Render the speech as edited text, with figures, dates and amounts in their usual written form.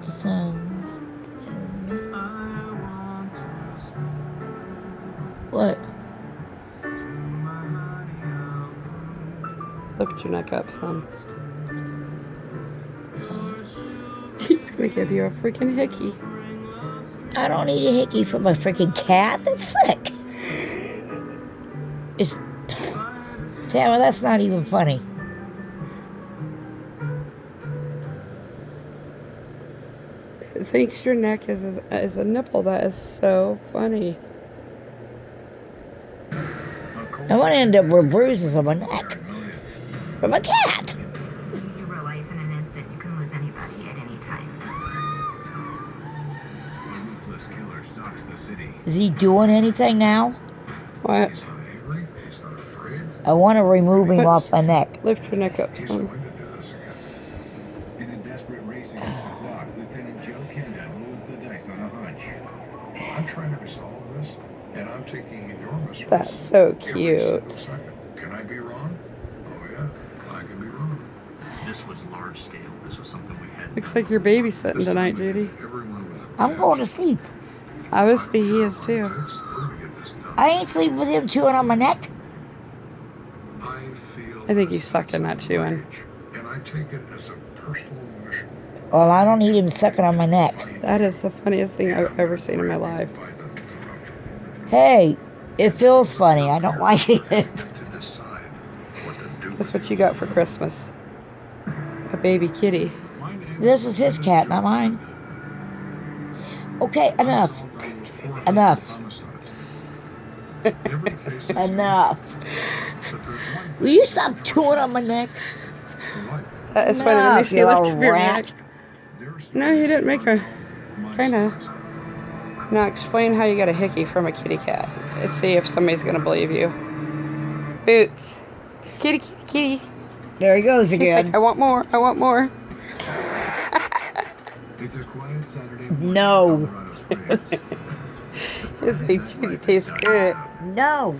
So, what? Lift your neck up some. He's gonna give you a freaking hickey. I don't need a hickey from a freaking cat. That's sick. It's... Tamara, that's not even funny. It thinks your neck is a nipple. That is so funny. I want to end up with bruises on my neck from a cat. You realize in an instant you can lose anybody at any time. A ruthless killer stalks the city. Is he doing anything now? What? He's not angry. He's not afraid. I want to remove him off my neck. Lift your neck up He's some. going to do this again. In a desperate race against the clock, Lieutenant Joe Kitten rolls the dice on a hunch. I'm trying to resolve this, and I'm taking enormous risks. That's so Every cute. single second. Can I be wrong? Oh yeah, I can be wrong. This was large scale. This was something we had. Looks like you're babysitting tonight, Judy. Everyone with a I'm going to sleep. Obviously, he is too. We're gonna get this done. I ain't sleeping with him chewing on my neck. I feel I think he's sucking, not chewing. and I take it as a personal mission. Well, I don't need him sucking on my neck. That is the funniest thing I've ever seen in my life. Hey, it feels funny. I don't like it. To decide what to do. That's what you got for Christmas. A baby kitty. This is his cat, not mine. Okay, enough. Enough. Enough. Will you stop chewing on my neck? That is funny. Let me see. you Lift little up your rat. neck. No, he didn't make a... Kinda. Now explain how you got a hickey from a kitty cat. Let's see if somebody's gonna believe you. Boots. Kitty, kitty, kitty. There he goes He's again. like, I want more. I want more. It's a quiet Saturday No. morning in Colorado Springs. He's like, Judy tastes good. No.